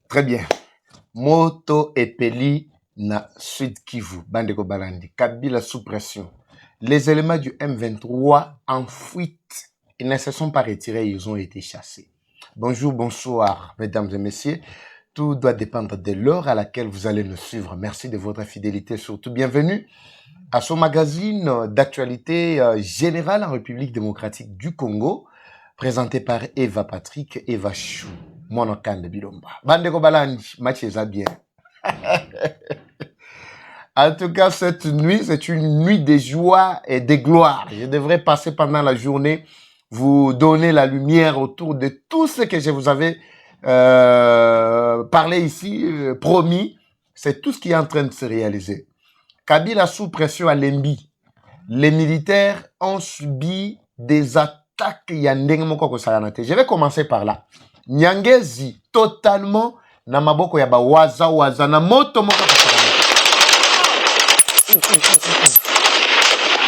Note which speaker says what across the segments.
Speaker 1: Très bien. Moto epeli na Sud Kivu, Bandeko Balandi, Kabila sous pression. Les éléments du M23 en fuite, ils ne se sont pas retirés, ils ont été chassés. Bonjour, bonsoir, mesdames et messieurs. Tout doit dépendre de l'heure à laquelle vous allez nous suivre. Merci de votre fidélité, surtout bienvenue à ce magazine d'actualité générale en République démocratique du Congo, présenté par Eva Patrick, Eva Chou, Monokan de Bilomba. Bandeko Balandi, match est bien. En tout cas, cette nuit, c'est une nuit de joie et de gloire. Je devrais passer pendant la journée, vous donner la lumière autour de tout ce que je vous avais parlé ici, promis. C'est tout ce qui est en train de se réaliser. Kabila sous pression à Lembi. Les militaires ont subi des attaques. Je vais commencer par là. Nyangezi, totalement, na maboko ya ba waza na moto moko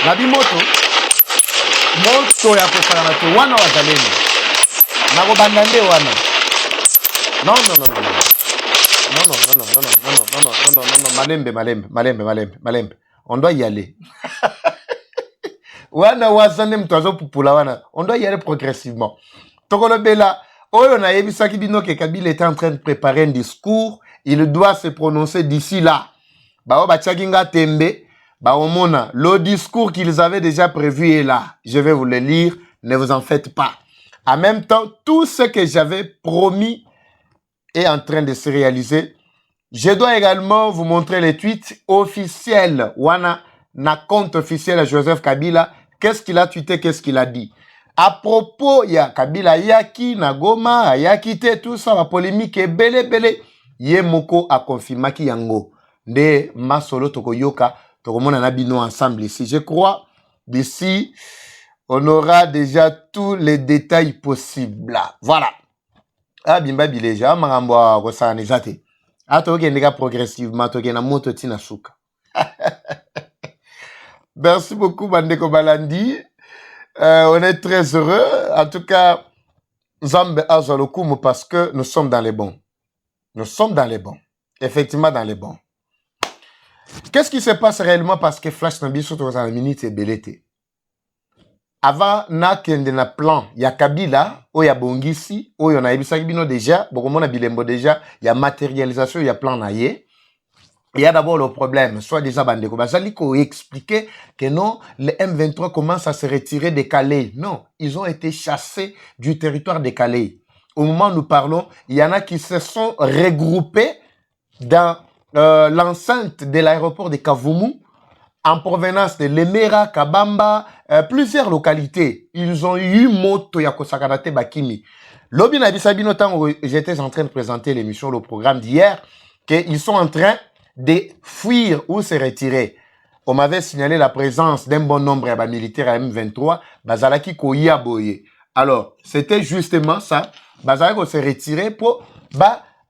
Speaker 1: Nabi moto ya kosala te wana wazaleni. Nako bandande wana. Non. Malembe. On doit y aller. Wana wazane mtoazo pupula wana. On doit y aller progressivement. Tokolo bela, oyo na yebisaki bino ke Kabila était en train de préparer un discours. Il doit se prononcer d'ici là. Bao bachakinga tembe. Baomona, le discours qu'ils avaient déjà prévu est là. Je vais vous le lire, ne vous en faites pas. En même temps, tout ce que j'avais promis est en train de se réaliser. Je dois également vous montrer les tweets officiels. Wana, na compte officiel à Joseph Kabila. Qu'est-ce qu'il a tweeté, qu'est-ce qu'il a dit? À propos, il y a Kabila Yaki, Nagoma, Yaki te, tout ça, la polémique est belle. Yemoko a confirmé qu'il yango. De Masolo Tokoyoka. On a bino ensemble ici. Je crois d'ici, on aura déjà tous les détails possibles. Voilà. Ah, bimba bileja, marambo kosa nizate. Ato kendeka progressivement, to kena moto tina suka. Merci beaucoup, Bandeko Balandi. On est très heureux. En tout cas, Zambe Azalokumu parce que nous sommes dans les bons. Nous sommes dans les bons. Effectivement, dans les bons. Qu'est-ce qui se passe réellement parce que Flash Nabi surtout dans la minute et belete. Avant na kende na plan ya Kabila o ya Bongisi o ya na ebisaki bino déjà bokomona bilembo déjà ya matérialisation ya plan na ye. Il y a d'abord le problème soit déjà bandeko bazali ko expliquer que non le M23 commence à se retirer de Calais. Non, ils ont été chassés du territoire de Calais. Au moment où nous parlons, il y en a qui se sont regroupés dans l'enceinte de l'aéroport de Kavumu, en provenance de Lemera, Kabamba, plusieurs localités. Ils ont eu moto ya kosakanate bakimi. Lobi na bisabino tant j'étais en train de présenter l'émission, le programme d'hier, qu'ils sont en train de fuir ou se retirer. On m'avait signalé la présence d'un bon nombre de militaires à M23, bazalaki koya boye. Alors, c'était justement ça, bazalaki se retirer pour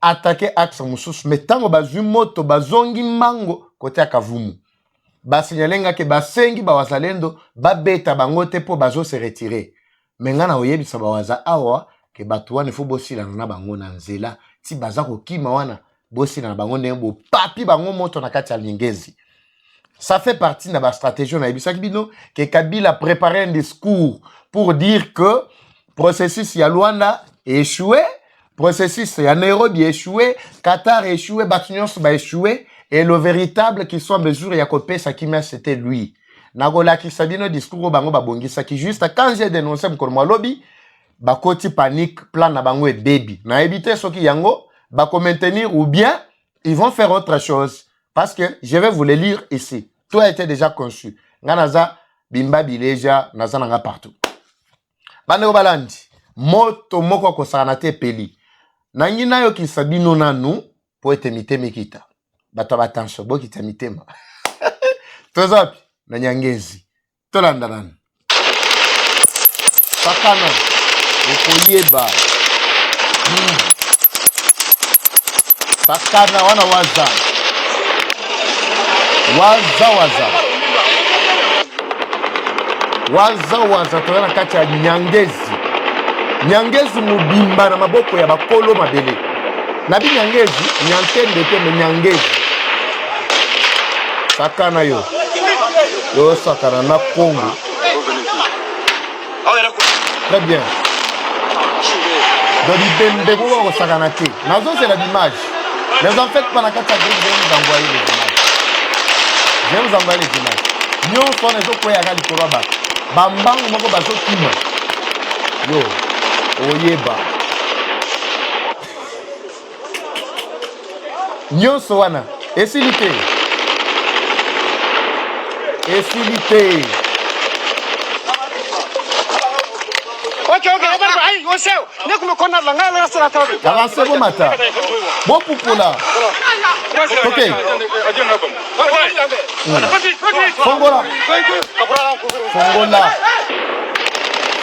Speaker 1: attaquer axe mususu mais tango bazui moto bazongi mango côté Kavumu ba signalenga ke basengi ba wazalendo ba beta bango te po bazo se retirer mais ngana oyebisa ba waza awa ke batwa ne fo bosila na bango na nzela ti baza ko kima wana bosila na bango nembo papi bango moto na kati ya Lingezi. Ça fait partie de la stratégie na yebisa bino ke Kabila préparé un discours pour dire que processus ya Luanda échoué. Processus, il y a Nairobi échoué, Qatar échoué, Batunions va échoué, et le véritable qui soit en mesure, Yakopé Sakima, c'était lui. Nagola qui sabino discours au bango babongi, ça qui juste quand j'ai dénoncé mon lobby, bakoti panique, plan na bango et baby. Na éviter ce qui yango, bako maintenir ou bien, ils vont faire autre chose. Parce que je vais vous le lire ici. Tout a été déjà conçu. Nganaza, bimba bileja, naza nanga partout. Bandeko Balandi, moto moko kosanate peli. Nangina yo kisabino nanu po etemite mekita. Bato batanso bo kitemite. Tozapi na Nyangezi. Tolandanan. Sakana okoyeba. Sakana wana waza. Waza tolana kati ya Nyangezi. Nyangezi mubimba na maboko ya bakolo mabele. Nabi Nyangezi, Nyantende te me Nyangezi. Sakana yo. Yo sakana na Congo. Très bien. Donc l'idée de sakana te. Nazo c'est l'image. Mais en fait, pendant 4 jours, je vais vous envoyer les images. Je vais vous envoyer les images. Nyon son les autres à Likoroba. Bambang moko baso kima. Yo. Oyeba. Nyon soana. Esilité. Esilité. Avancez vos matins. Bon poupoula. Ok. Fongola. Fongola.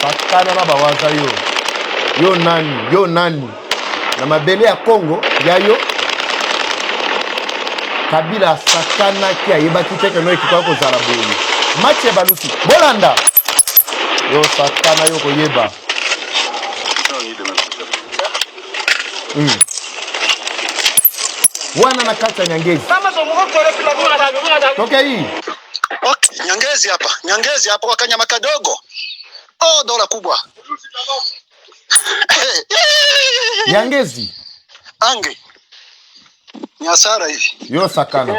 Speaker 1: Sakana na bawaza yo. Yo nani. Na mabele ya Congo, ya yo. Kabila sakana ki ayeba kiteke no ekika ko zala boyi. Match ya balusi. Bolanda. Yo sakana yo koyeba. Wana na kata Nyangezi. Toke hii.
Speaker 2: Okay, Nyangezi hapa kwa kanyama kadogo. Oh, dola kubwa.
Speaker 1: Nyangezi.
Speaker 2: Ange. Nyasara hivi.
Speaker 1: Yo sakana.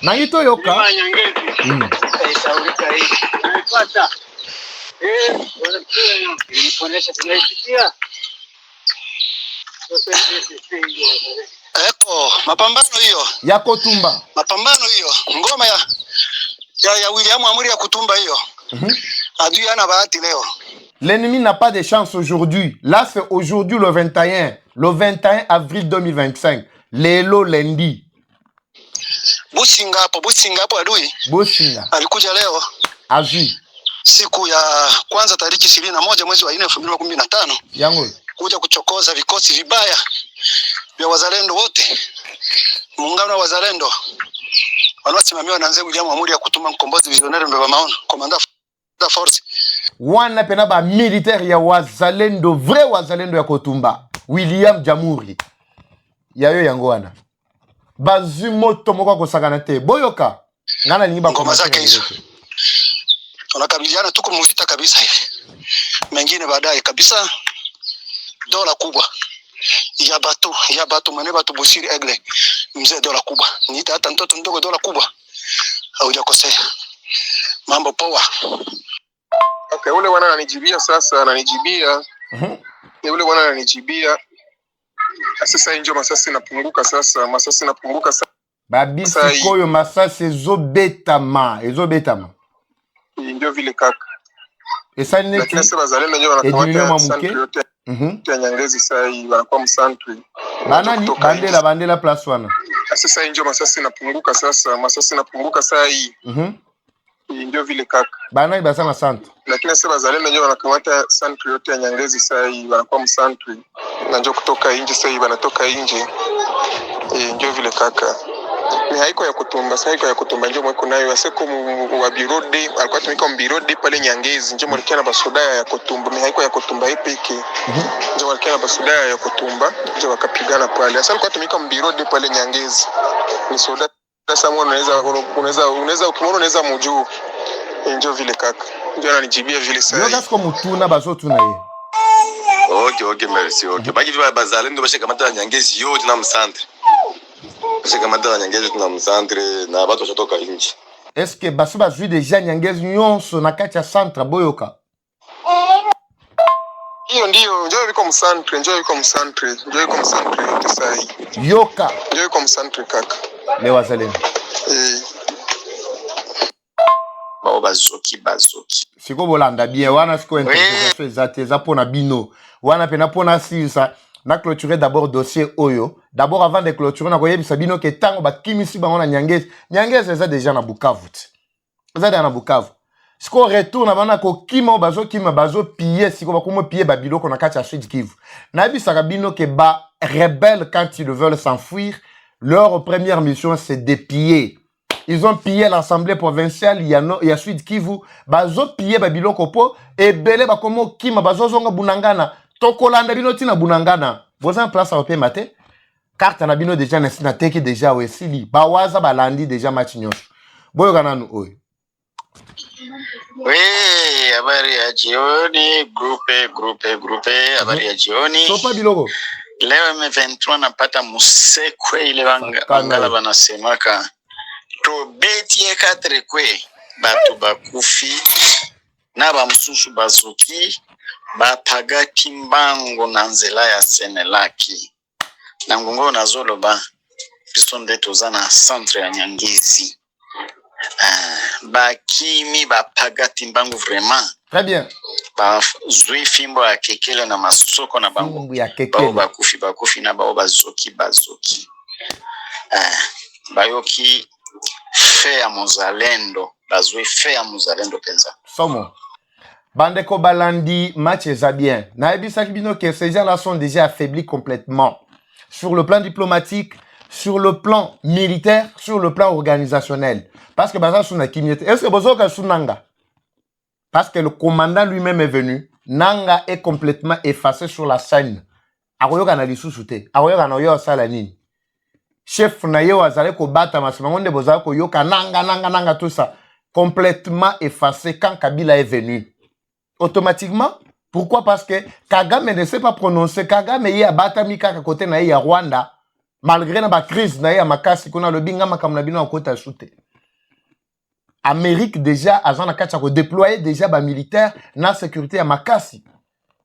Speaker 1: Na hito yoka.
Speaker 2: Eko, mapambano hiyo.
Speaker 1: Ya Kotumba.
Speaker 2: Mapambano hiyo. Ngoma ya William Amuri ya Kutumba hiyo. Adui ana bahati leo.
Speaker 1: L'ennemi n'a pas de chance aujourd'hui. Là, c'est aujourd'hui le 21 avril 2025. Lelo lundi.
Speaker 2: Businga hapo adui.
Speaker 1: Businga.
Speaker 2: Alikuja leo.
Speaker 1: Aji.
Speaker 2: Siku ya kwanza tariki 21 mwezi wa 4 2015.
Speaker 1: Yango.
Speaker 2: Kuja kuchokoza vikosi vibaya vya wazalendo wote. Muungano wa wazalendo. Wanaosimamiwa na Mzee William Amuri ya Kutuma mkombozi visionnaire mbeba maono. Commander da force.
Speaker 1: Wana pena ba militaire ya wazalendo, vrai wazalendo ya Kotumba. William Jamuri. Yayo yango wana. Bazumoto moko kosakana te. Boyoka. Ngana ningiba
Speaker 2: ngoma zake hizo. Tunakabiliana tuko mvita kabisa hivi. Mengine baadaye kabisa. Dola kubwa. Ya batu mwenye batu Busiri Egle. Mzee dola kubwa. Niita hata mtoto mdogo dola kubwa. Haujakosea. Mambo poa.
Speaker 3: Okay, ule wana ananijibia sasa, ananijibia. Ule wana ananijibia. Sasa injo masasi napunguka sasa, masasi napunguka sasa.
Speaker 1: Babisi koyo masasi ezobetama.
Speaker 3: Ndio vile kaka.
Speaker 1: Esa neti.
Speaker 3: Lakini sasa bazalendo ndio wanakamata centre yote. Ya Nyangezi sasa hii wanakuwa msantri.
Speaker 1: Banani bandela place wana.
Speaker 3: Sasa injo masasi napunguka sasa, masasi napunguka sasa hii. Ndio vile kaka.
Speaker 1: Banani basana centre.
Speaker 3: Lakini sasa bazalendo ndio wanakamata centre yote ya Nyangezi sasa hii wanakuwa msantri. Na ndio kutoka nje sasa hii wanatoka nje. Ndio vile kaka. Ni haiko ya Kutumba, sasa haiko ya Kutumba ndio mweko nayo aseko wa Birodi, alikuwa tumika Mbirodi pale Nyangezi, ndio mwalikia na basoda ya Kutumba, ni haiko ya Kutumba ipiki. Ndio mwalikia na basoda ya Kutumba, ndio wakapigana pale. Sasa alikuwa tumika Mbirodi pale Nyangezi. Ni soda sasa unaweza ukimwona unaweza mjuu. Ndio vile kaka. Ndio ananijibia vile sasa.
Speaker 1: Ndio kasi mutuna bazotuna ye.
Speaker 4: Okay, merci. Okay. Baki viba bazalendo bashaka mata Nyangezi yote na msantre. Bashaka mata Nyangezi tuna msantre na watu washatoka nje.
Speaker 1: Est-ce que baso bazui déjà Nyangezi nyonso na kati ya centre boyoka?
Speaker 3: Hiyo ndio yuko msantre sasa hii.
Speaker 1: Yoka.
Speaker 3: Ndio yuko msantre kaka.
Speaker 1: Le wazalendo.
Speaker 4: Bazoki.
Speaker 1: Siko bolanda bien wana siko interprétation exacte za pona bino. Wana pena pona sisa na clôturer d'abord dossier oyo. D'abord avant de clôturer na koyebisa bino ke tango bakimisi bango na Nyangezi. Nyangezi eza déjà na Bukavu. Eza déjà na Bukavu. Siko retourne bana ko kima bazo piller siko bakomo piller babiloko na kati ya Sud Kivu. Na yebisa bino ke ba rebelles quand ils veulent s'enfuir, leur première mission c'est de piller. Ils ont pillé l'Assemblée provinciale, il y a Sud Kivu, bazo pillé babiloko po, et belé bakomo kima bazo zonga bunangana, tokolanda bino tina bunangana boza en place aope mate carte na bino déjà na teki déjà wesili bawaza balandi déjà match nyonso boyoka nanu oyo.
Speaker 5: Oui, habari ya jioni, grupe, habari ya jioni.
Speaker 1: Sopa biloko.
Speaker 5: Leo M23 napata musekwe ile bangala banasemaka. Tobetie 4 kwe, batu bakufi, na bamususu bazuki, bapagati mbango na nzela ya Senelaki. Na ngongo na zoloba, bisonde tozana centre ya Nyangezi. Bakimi bapagati mbangu vraiment.
Speaker 1: Très bien.
Speaker 5: Ba zui fimbo ya kekele na masoko na bango. Bao bakufi na bao bazoki. Bayoki fe ya muzalendo. Bazui fe ya muzalendo penza.
Speaker 1: Somo. Bandeko balandi match eza bien. Na ebisaki bino que ces gens-là sont déjà affaiblis complètement. Sur le plan diplomatique, sur le plan militaire, sur le plan organisationnel. Parce que Baza Souna Kimyete. Est-ce que Bozoka Sunanga? Parce que le commandant lui-même est venu. Nanga est complètement effacé sur la scène. Aroyoka na lisusute. Aroyoka na yo salanini. Chef na yo azale ko bata masimangonde Boza ko yoka nanga tout ça. Complètement effacé quand Kabila est venu. Automatiquement. Pourquoi? Parce que Kagame ne sait pas prononcer. Kagame y a bata mika à côté na y a Rwanda. Malgré la crise na y a makasi kuna le binga makamna bino akota shooter. Amérique déjà azana kachako déployer déjà ba militaire na sécurité à makasi.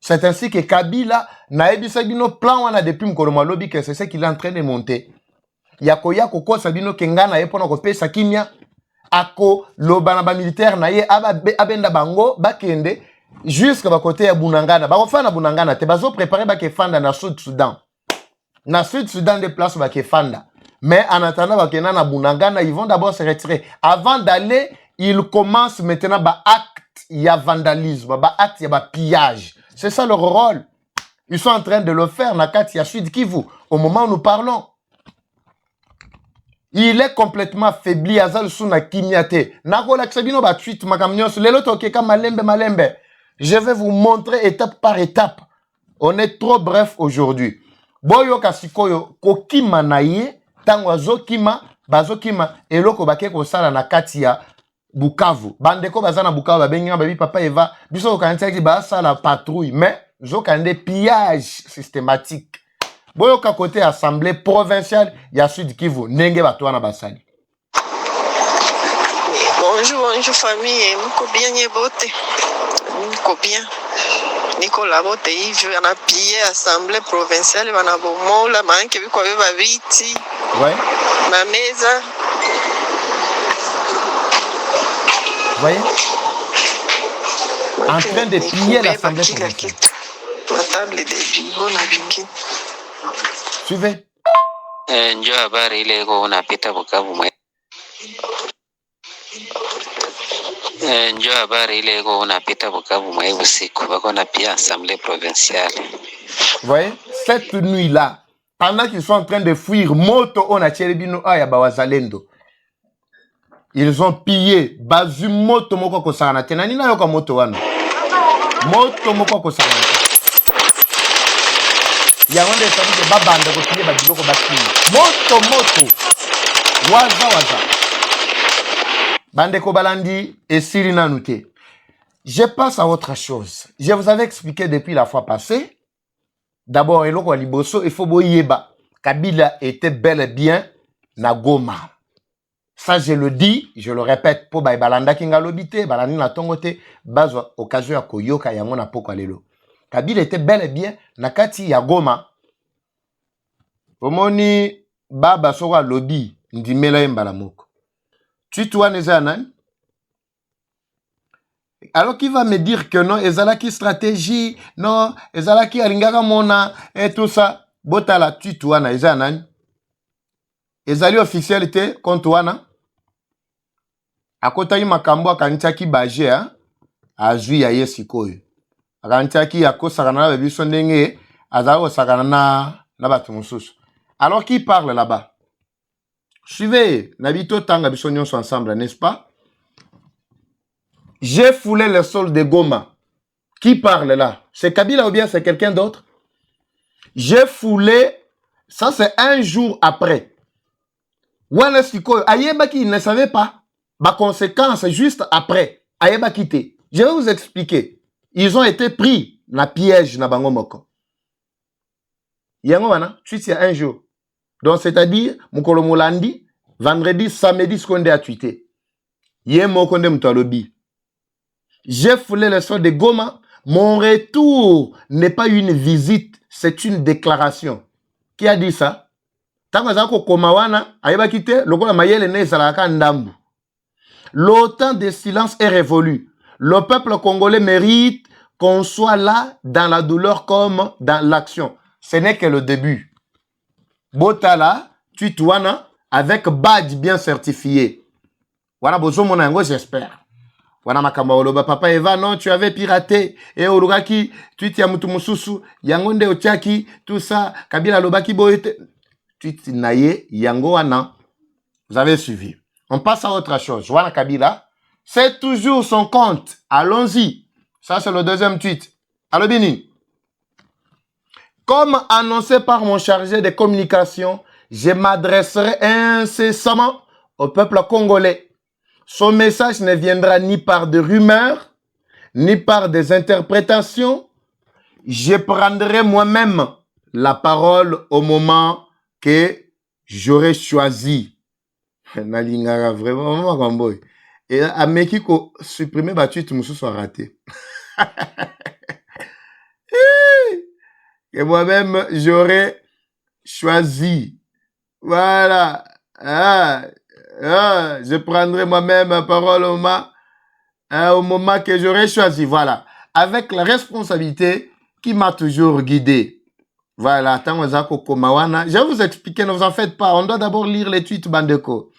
Speaker 1: C'est ainsi que Kabila na ebisa bino plan wana depuis mkoloma lobi que c'est ce qu'il est en train de monter. Yakoya koko sabino kengana yepona ko pesa kimia ako loba na ba militaire na ye abenda bango bakende jusqu'à ba côté ya Bunangana. Ba ofana Bunangana te bazo préparer ba kefanda na Sud Soudan. Na Sud Soudan des places ba kefanda. Mais en attendant ba kena na Bunangana, ils vont d'abord se retirer. Avant d'aller, ils commencent maintenant ba acte ya vandalisme, ba acte ya ba pillage. C'est ça leur rôle. Ils sont en train de le faire na kati ya Sud Kivu au moment où nous parlons. Il est complètement affaibli azal suna kimiate. Nakola ksabino ba tweet makamnyos lelo tokeka malembe. Je vais vous montrer étape par étape. On est trop bref aujourd'hui. Boyo kasikoyo kokima na ye tango azokima bazokima eloko bake kosala na kati ya Bukavu. Bandeko bazana Bukavu babenga babi papa Eva biso kantia ki ba sala patrouille mais zokande pillage systématique. Boyo ka côté assemblée provinciale ya Sud Kivu ndenge bato wana basali.
Speaker 6: Bonjour famille, mko bien nyebote. Mko bien. Nicolas Bote Yves ana pillé assemblée provinciale bana bomola manke biko beba viti.
Speaker 1: Ouais.
Speaker 6: Ma mesa.
Speaker 1: Voyez? En train de piller l'assemblée provinciale.
Speaker 6: La table de bureau na bingi.
Speaker 1: Suivez.
Speaker 7: Njoo habari ile iko unapita Bukavu mwe. Njoo habari ile iko unapita Bukavu mwe usiku bako na pia assemblée provinciale.
Speaker 1: Vous voyez, cette nuit-là, pendant qu'ils sont en train de fuir moto on a Tchelebino aya bawazalendo. Ils ont pillé bazu moto moko kosana tena nina yoka moto wana. Moto moko kosana. Ya wande sabi ke babanda ko piller ba biloko bakini. Moto. Waza. Bandeko balandi et Sirina Nouté. Je passe à autre chose. Je vous avais expliqué depuis la fois passée. D'abord, eloko liboso, il faut boyeba. Kabila était bel et bien na Goma. Ça, je le dis, je le répète, pour balanda kinga lobite, balani na tongote, bazo occasion ya koyoka yango na poko alelo. Kabila était bel et bien na kati ya Goma. Omoni baba soka lobi ndimela yembala moko. Tu toi neza nani? Alors qui va me dire que non, ezalaki stratégie, non, ezalaki alingaka mona et tout ça. Botala tu toi na eza nani? Ezali officialité contre wana. Akota yi makambo akantiaki baje hein? Azui ya yesikoyo. Akantiaki akosaka na bebiso ndenge azalo sakana na batu mususu. Alors qui parle là-bas? Suivez, nabito tanga biso nyonso ensemble, n'est-ce pas? J'ai foulé le sol de Goma. Qui parle là? C'est Kabila ou bien c'est quelqu'un d'autre? J'ai foulé, ça c'est un jour après. Wana Sikoyo, Ayebaki, il ne savait pas. Ma conséquence, juste après. Ayebaki te. Je vais vous expliquer. Ils ont été pris na piège na bango moko. Yango wana, tweet il y a un jour. Donc c'est-à-dire, Mukolo Molandi, vendredi, samedi, ce qu'on a tweeté. Yé mokonde mtalobi. J'ai foulé le sol de Goma. Mon retour n'est pas une visite, c'est une déclaration. Qui a dit ça? Tango komawana, ayeba kite, lokola mayele ne salaka ndambu. Le temps de silence est révolu. Le peuple congolais mérite qu'on soit là dans la douleur comme dans l'action. Ce n'est que le début. Botala, Tuitouana, avec badge bien certifié. Voilà, bozo mon ango, j'espère. Voilà, makamba oloba, papa Eva, non, tu avais piraté. Et Olugaki, Tuit Yamutumususu, Yangonde Otiaki, tout ça, Kabila Lobaki Boete. Tuit Naye, Yangoana. Vous avez suivi. On passe à autre chose. Voilà Kabila. C'est toujours son compte. Allons-y. Ça, c'est le deuxième tweet. Allo Bini. Comme annoncé par mon chargé de communication, je m'adresserai incessamment au peuple congolais. Son message ne viendra ni par des rumeurs, ni par des interprétations. Je prendrai moi-même la parole au moment que j'aurai choisi. Nalingara vraiment, et à Mekiko, supprimer ma tweet, monsieur soit raté. Et moi-même, j'aurais choisi. Voilà. Je prendrai moi-même la parole au moment que j'aurais choisi. Voilà. Avec la responsabilité qui m'a toujours guidé. Voilà. Je vais vous expliquer, ne vous en faites pas. On doit d'abord lire les tweets Bandeko.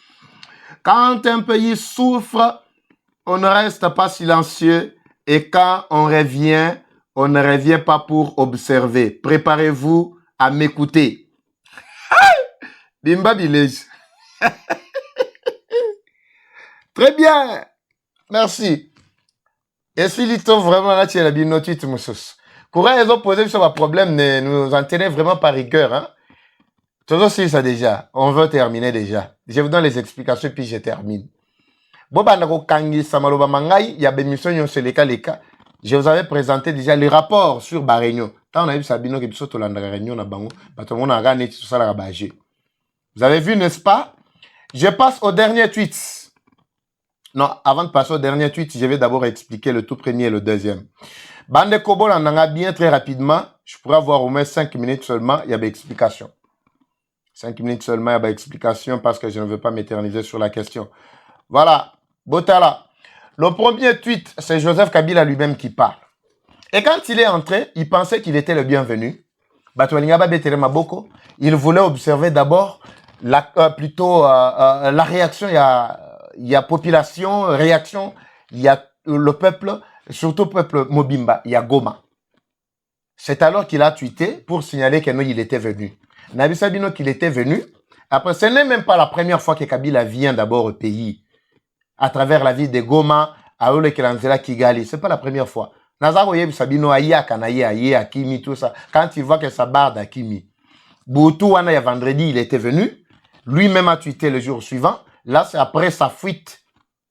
Speaker 1: Quand un pays souffre, on ne reste pas silencieux. Et quand on revient, on ne revient pas pour observer. Préparez-vous à m'écouter. Bimba Village. Très bien. Merci. Et si l'ito vraiment là, tu es la binotuite, monsieur. Courant, ils ont posé sur le problème, ne nous en tenez vraiment par rigueur. Hein? Tout aussi, ça déjà. On veut terminer déjà. Je vous donne les explications, puis je termine. Je vous avais présenté déjà les rapports sur Baréunion. Vous avez vu, n'est-ce pas? Je passe au dernier tweet. Non, avant de passer au dernier tweet, je vais d'abord expliquer le tout premier et le deuxième. Bande Kobo, on en a bien très rapidement. Je pourrais avoir au moins 5 minutes seulement. Il y a des explications. 5 minutes seulement, il y a des explications parce que je ne veux pas m'éterniser sur la question. Voilà. Botala. Le premier tweet, c'est Joseph Kabila lui-même qui parle. Et quand il est entré, il pensait qu'il était le bienvenu. Il voulait observer d'abord la réaction. Il y a population, réaction. Il y a le peuple, surtout le peuple Mobimba. Il y a Goma. C'est alors qu'il a tweeté pour signaler qu'il était venu. Nabi Sabino qu'il était venu. Après, ce n'est même pas la première fois que Kabila vient d'abord au pays. À travers la ville de Goma, à Olekelanzela Kigali. C'est pas la première fois. Nazaro Yeb Sabino Aya Kanaye Aye Akimi, tout ça. Quand il voit que ça barde Akimi. Boutou Wana ya vendredi, il était venu. Lui-même a tweeté le jour suivant. Là, c'est après sa fuite.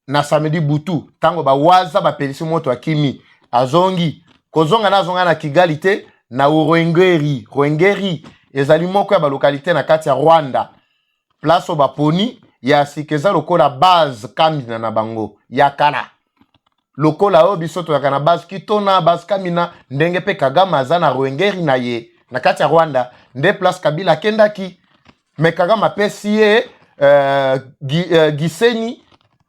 Speaker 1: Na samedi Boutou. Tango ba waza ba pelisi moto Akimi. Azongi. Kozonga na zonga na Kigali te. Na Rwengeri. Rwengeri. Ezali moko ya ba localité na kati ya Rwanda. Place au Baponi. Ya sikeza lokola base kamina na bango ya kana lokola o bisoto ya kana base kitona base kamina ndenge pe Kagame aza na Rwengeri na ye na kati ya Rwanda nde place Kabila kendaki me Kagame apesi ye Gisenyi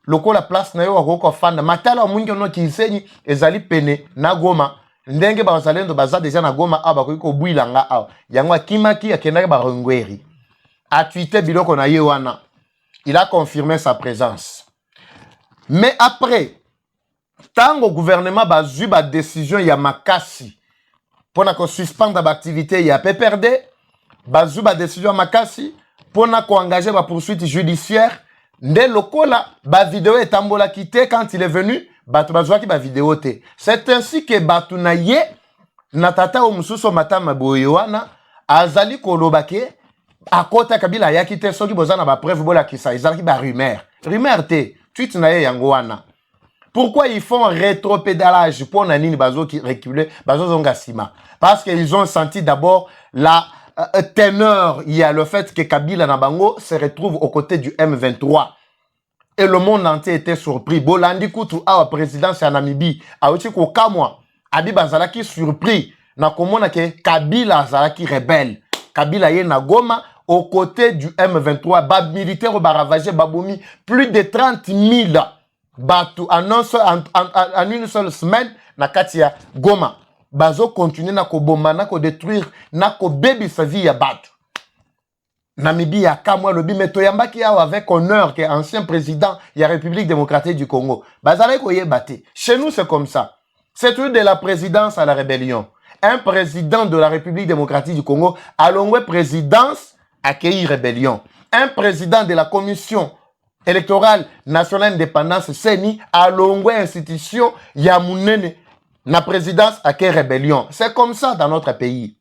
Speaker 1: lokola place na yo akoko fanda matala mwingi ono Gisenyi ezali pene na Goma ndenge bazalendo baza deja na Goma aba ko bwilanga awa yango akimaki akendaki ba Rwengeri a tweeté biloko na ye wana. Il a confirmé sa présence. Mais après, tant que le gouvernement a eu la décision, il y a Makassi. Pour qu'on suspende l'activité, il y a PPRD. Il a eu la décision à Makassi. Pour qu'on engage la poursuite judiciaire. Dès le coup, la vidéo est quitté quand il est venu. La vidéo. C'est ainsi que Batounaye natata omususu matama boyoana azali kolobake akota Kabila yakite soki bozana ba preuve bola kisa ezalaki ba rumeur te tweet na ye yango wana. Pourquoi ils font rétropédalage pour nanini bazo qui reculer bazo zonga sima? Parce qu'ils ont senti d'abord la teneur, il y a le fait que Kabila Nabango se retrouve aux côtés du M23. Et le monde entier était surpris. Bolandi Koutou a présidence en Namibie. A aussi ko kamwa Abiba Zalaki surpris. Na komona ke Kabila Zalaki rebelle. Kabila ye na Goma aux côtés du M23. Bab militaire au baravagé Baboumi plus de 30 000 Batou en une seule semaine na katia Goma. Bazo continue na ko bomba na ko détruire na ko baby sa vie ya Batou. Namibie ya kamwa lobi metoyambaki ya avec honneur que ancien président de la République démocratique du Congo. Bazalé ko yebate. Chez nous c'est comme ça. C'est toujours de la présidence à la rébellion. Un président de la République démocratique du Congo a longue présidence accueilli rébellion. Un président de la commission électorale nationale indépendance CENI a longue institution yamunene na présidence accueilli rébellion. C'est comme ça dans notre pays.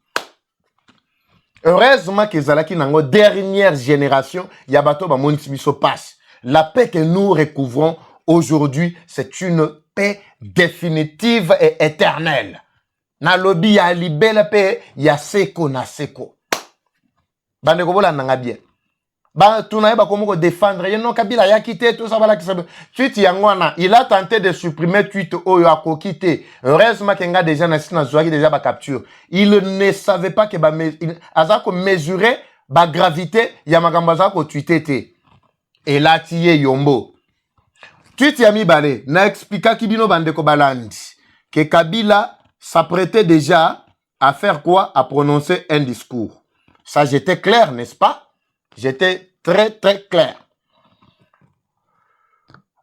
Speaker 1: Heureusement que Zalaki nango dernière génération yabato ba monisibiso passe. La paix que nous recouvrons aujourd'hui, c'est une paix définitive et éternelle. Na lobby ya libela paix ya seko na seko. Bande ko bola nanga bien. Ba tunaye ba komo ko défendre yeno Kabila ya quitté tout ça bala ki tweet yangwana, il a tenté de supprimer tweet oyo akokité. Heureusement que nga déjà na sina zoaki déjà ba capture. Il ne savait pas que ba azako mesurer ba gravité ya makambo zako tweeté. Et là tiye yombo. Tweet ya mibale na expliquer kibino bande ko balandi que Kabila s'apprêtait déjà à faire quoi? À prononcer un discours. Ça j'étais clair, n'est-ce pas? J'étais très clair.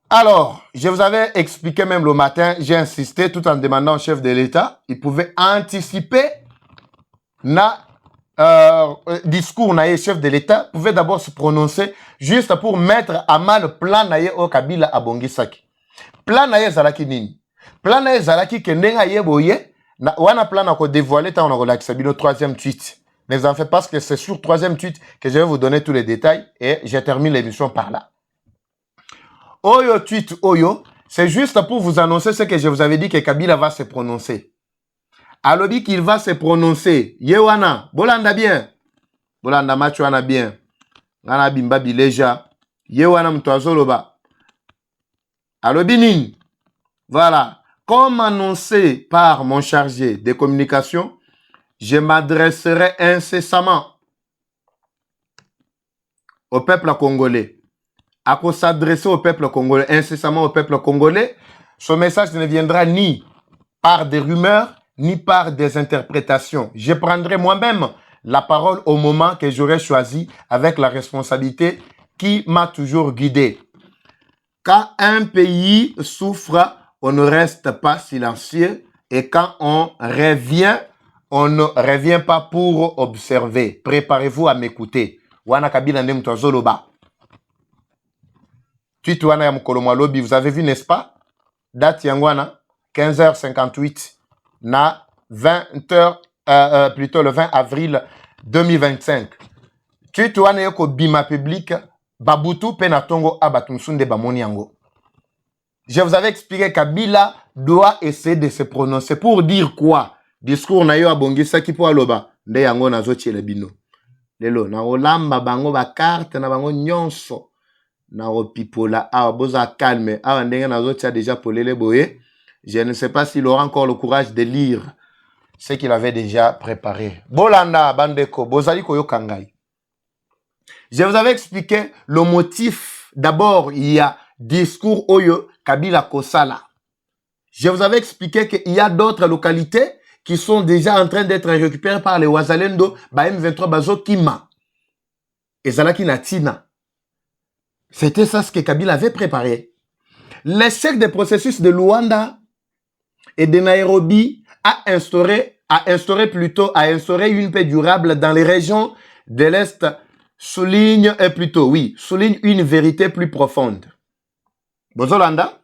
Speaker 1: Alors, je vous avais expliqué même le matin, j'ai insisté tout en demandant au chef de l'État, il pouvait anticiper na discours na chef de l'État, pouvait d'abord se prononcer juste pour mettre à mal le plan na au Kabila Abongisaki. Plan na zalaki nini? Plan na zalaki ke ndenga yeboye, na wana plan na ko dévoiler ta on a relaxé le troisième tweet. Ne vous en faites pas parce que c'est sur le troisième tweet que je vais vous donner tous les détails et je termine l'émission par là. Oyo tweet Oyo, c'est juste pour vous annoncer ce que je vous avais dit que Kabila va se prononcer. Alobi qu'il va se prononcer. Yewana, bolanda bien. Bolanda machuana bien. Ngana bimba bileja. Yewana mtoazoloba. Alobi nin. Voilà. Comme annoncé par mon chargé de communication, je m'adresserai incessamment au peuple congolais. À quoi s'adresser au peuple congolais, incessamment au peuple congolais, ce message ne viendra ni par des rumeurs, ni par des interprétations. Je prendrai moi-même la parole au moment que j'aurai choisi avec la responsabilité qui m'a toujours guidé. Quand un pays souffre, on ne reste pas silencieux et quand on ne revient pas pour observer. Préparez-vous à m'écouter. Wana Kabila ndem tozoloba. Tweet wana ya mukolo lobby, vous avez vu n'est-ce pas? Date yangwana 15h58 na 20h plutôt le 20 avril 2025. Tweet wana yoko bima public babutu penatongo abatumsunde bamoni yango. Je vous avais expliqué Kabila doit essayer de se prononcer pour dire quoi? Discours na yo abongisa ki po aloba nde yango nazo tiele bino lelo na olamba bango ba carte na bango nyonso na opipola awa boza calme awa ndenge nazo tia déjà polele boye. Je ne sais pas s'il aura encore le courage de lire ce qu'il avait déjà préparé. Bolanda bandeko bozali koyo kangai. Je vous avais expliqué le motif. D'abord il y a discours oyo Kabila Kosala. Je vous avais expliqué qu'il y a d'autres localités qui sont déjà en train d'être récupérés par les Wazalendo, M23 Bazo Kima. Et Zalaki Natina. C'était ça ce que Kabila avait préparé. L'échec des processus de Luanda et de Nairobi a instauré une paix durable dans les régions de l'Est souligne une vérité plus profonde. Bozolanda,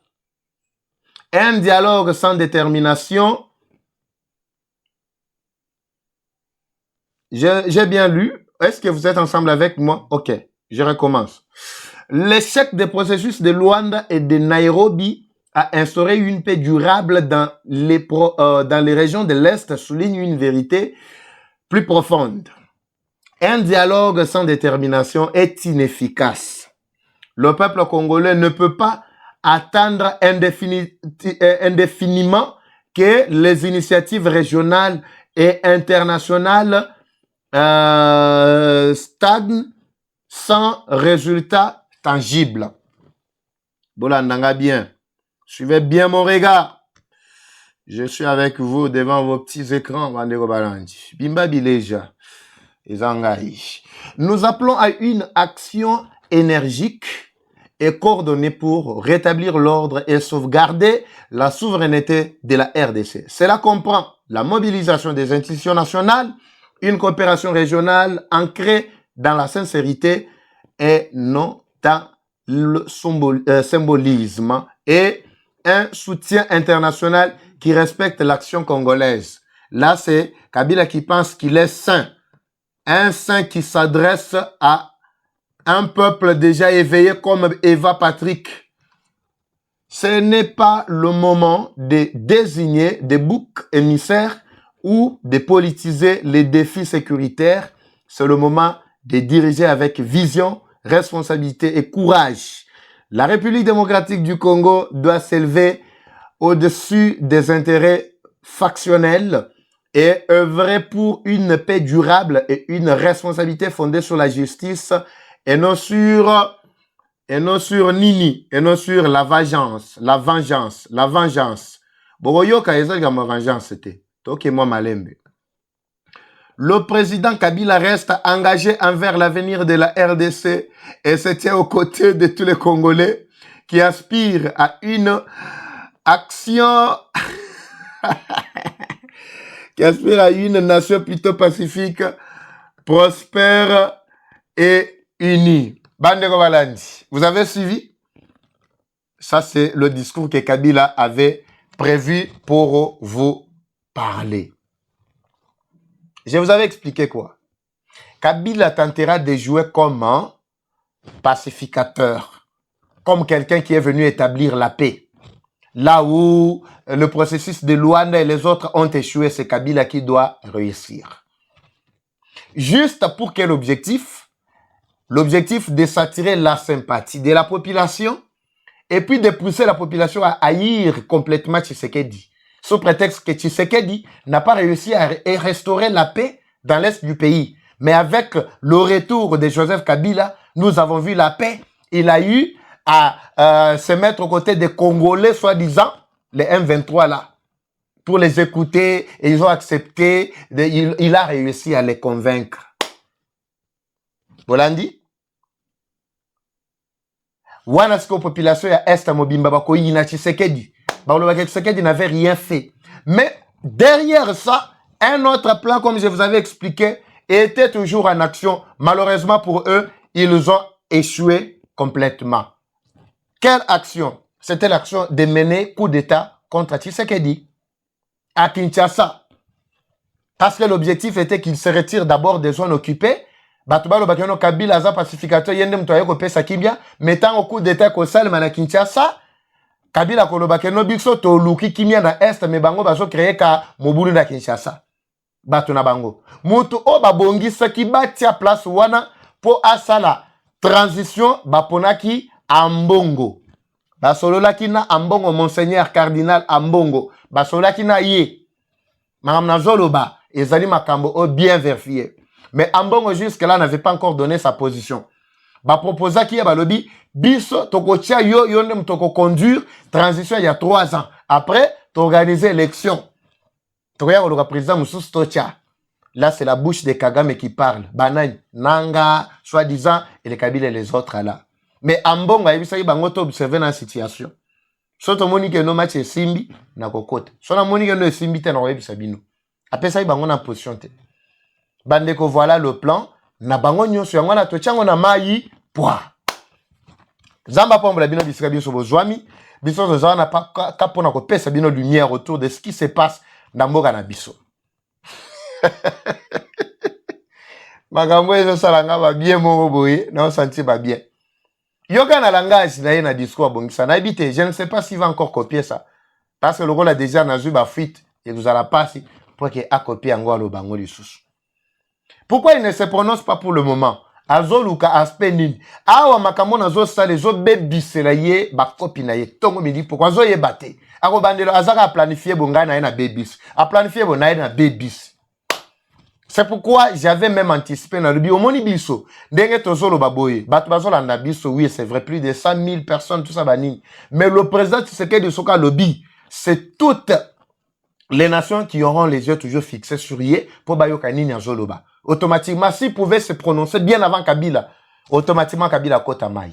Speaker 1: un dialogue sans détermination J'ai bien lu. Est-ce que vous êtes ensemble avec moi? Ok, je recommence. L'échec des processus de Luanda et de Nairobi a instauré une paix durable dans les régions de l'Est souligne une vérité plus profonde. Un dialogue sans détermination est inefficace. Le peuple congolais ne peut pas attendre indéfiniment que les initiatives régionales et internationales stagnent sans résultat tangible. Bolandanga bien. Suivez bien mon regard. Je suis avec vous devant vos petits écrans. Bimba Bileja. Nous appelons à une action énergique et coordonnée pour rétablir l'ordre et sauvegarder la souveraineté de la RDC. Cela comprend la mobilisation des institutions nationales, une coopération régionale ancrée dans la sincérité et non dans le symbolisme et un soutien international qui respecte l'action congolaise. Là, c'est Kabila qui pense qu'il est saint. Un saint qui s'adresse à un peuple déjà éveillé comme Eva Patrick. Ce n'est pas le moment de désigner des boucs émissaires ou de politiser les défis sécuritaires. C'est le moment de diriger avec vision, responsabilité et courage. La République démocratique du Congo doit s'élever au-dessus des intérêts factionnels et œuvrer pour une paix durable et une responsabilité fondée sur la justice et non sur Nini, et non sur la vengeance. Bogoyoka ezali ma vengeance c'était. Toke moi malembe. Le président Kabila reste engagé envers l'avenir de la RDC et se tient aux côtés de tous les Congolais qui aspirent à une action qui aspire à une nation plutôt pacifique, prospère et unie. Bandeko Balandi, vous avez suivi? Ça, c'est le discours que Kabila avait prévu pour vous parler. Je vous avais expliqué quoi? Kabila tentera de jouer comme un pacificateur, comme quelqu'un qui est venu établir la paix. Là où le processus de Luanda et les autres ont échoué, c'est Kabila qui doit réussir. Juste pour quel objectif? L'objectif de s'attirer la sympathie de la population et puis de pousser la population à haïr complètement Tshisekedi. Sous prétexte que Tshisekedi n'a pas réussi à restaurer la paix dans l'est du pays. Mais avec le retour de Joseph Kabila, nous avons vu la paix. Il a eu à se mettre aux côtés des Congolais, soi-disant, les M23 là, pour les écouter, et ils ont accepté, il a réussi à les convaincre. Bolandi? Wana siko population ya Est Mobimba bakoyi na Tshisekedi. Tshisekedi n'avait rien fait. Mais derrière ça, un autre plan, comme je vous avais expliqué, était toujours en action. Malheureusement pour eux, ils ont échoué complètement. Quelle action? C'était l'action de mener coup d'État contre Tshisekedi à Kinshasa. Parce que l'objectif était qu'il se retire d'abord des zones occupées. Batubalo Bakeno Kabila za pacificateur yende mtoye ko pesa kibia mettant au coup d'état ko salma na Kinshasa. Kabila ko Bakeno bikso to luki kimia na est me bango bazo créer ka mobulu na Kinshasa. Batu na bango. Mutu o babongisa ki batia place wana po asala transition baponaki ambongo. Basololaki na ambongo monseigneur cardinal ambongo. Basololaki na ye. Madame Nazoloba ezali makambo o bien vérifié. Mais Ambongo jusque-là n'avait pas encore donné sa position. Ba proposa qui ba lobby biso tokotia yo yonde mtoko conduire transition il y a 3 ans. Après, t'organiser élection. Toya le président Moussous Tocha. Là, c'est la bouche de Kagame qui parle. Banane, Nanga, soi-disant, et les Kabila et les autres là. Mais Ambongo a eu bango to observer la situation. Soto moni ke no match simbi na kokote. Sona moni ke no simbi te na webi sabino. Après ça bango na position te. Bandeko, voilà le plan. Na bango nyonso yango na tochango na mai poa. Zamba pombola bino bisika biso bozwami. Biso zozana na pa kapona ko pesa bino lumière autour de ce qui se passe na mboka na biso. makambo ezosala nga babien moko boye naosanti babien yoka na langage na ye na discours abongisa nayebi te je ne sais pas s'il va encore copier ça parce que lokola déjà nazwi bafuite ekozala pasi pour que acopie yango aloba yango lisusu. Pourquoi il ne se prononce pas pour le moment? Azoluka aspect nini awa makambo nazosala ezobebisela ye bakopi na ye tongo midi pourquoi azoyeba te akobandelo azaka aplanifier bongai na ye na bebis aplanifier bo na ye na bebis. C'est pourquoi j'avais même anticipé dans le bio moni biso ndenge tozolo baboye bato bazolanda biso. Oui, c'est vrai, plus de 100 000 personnes tout ça banini, mais le président Tshisekedi Soka lobby, c'est toutes les nations qui auront les yeux toujours fixés sur yé pour bayoka nini azoloba. Automatiquement, s'il pouvait se prononcer bien avant Kabila, automatiquement Kabila kota mai.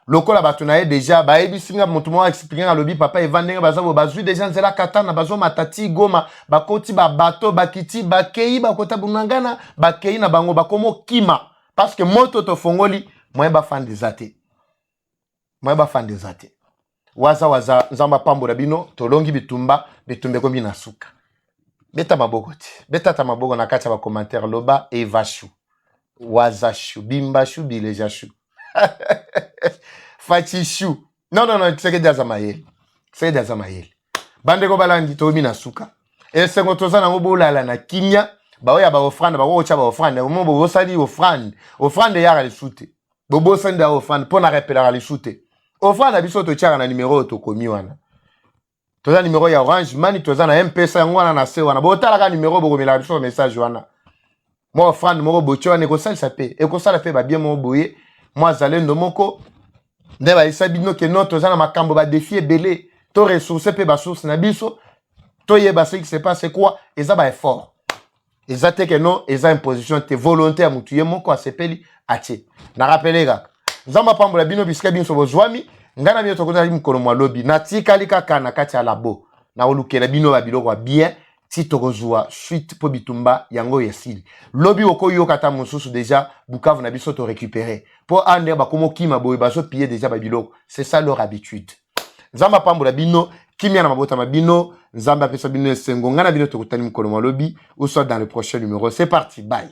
Speaker 1: Lokola batunaye déjà ba ebisinga mutu mo expliquer à lobby papa evandenge bazabo bazui déjà nzela katana bazo matati goma bakoti ba bato bakiti bakei bakota bunangana bakei na bango bakomo kima parce que moto to fongoli moye ba fan des athées waza nzamba pambola bino tolongi bitumba bitumbe ko bina suka beta maboko ti beta ta maboko na kati ba commentaire loba evashu waza shu bimba shu bileja shu Fachishu. Non, c'est que Dazamayel. C'est Dazamayel. Bandeko balandi tobi na suka. Et c'est quand on a un na kimia, baoya ba offrande, ba wocha ba offrande, mo bo sali offrande. Offrande ya le soute. Bobo senda offrande pour na rappeler le soute. Offrande biso to tchara na numéro to komi wana. Toza numéro ya Orange Money, toza na M-Pesa ngwana na se wana. Bo tala ka numéro bo komela biso message wana. Mo offrande mo bocho wana ko sali sa pe. E ko sala pe ba bien mo boye. Moi zalendo moko ndeba isabino ke non tozana makambo ba défier belé to ressources pe ba source na biso to yeba ce qui se passe quoi eza ba effort ezate ke non eza imposition te volonté ya mutu ye moko asepeli atie na rappeler ga nzamba pambola bino biska bino bozwami ngana bino tokoza mukolo mwa lobby na tikali kaka na kati ya labo na olukela bino ba biloko bien ti tokozwa suite po bitumba yango yesili lobby okoyo kata mususu déjà Bukavu na biso to récupérer pour ande ba komo kima boye baso piller déjà ba biloko c'est ça leur habitude. Nzamba pambola bino kimia na mabota mabino nzamba pesa bino esengo ngana bino tokutani mukolo mwa lobby ou soit dans le prochain numéro. C'est parti, bye.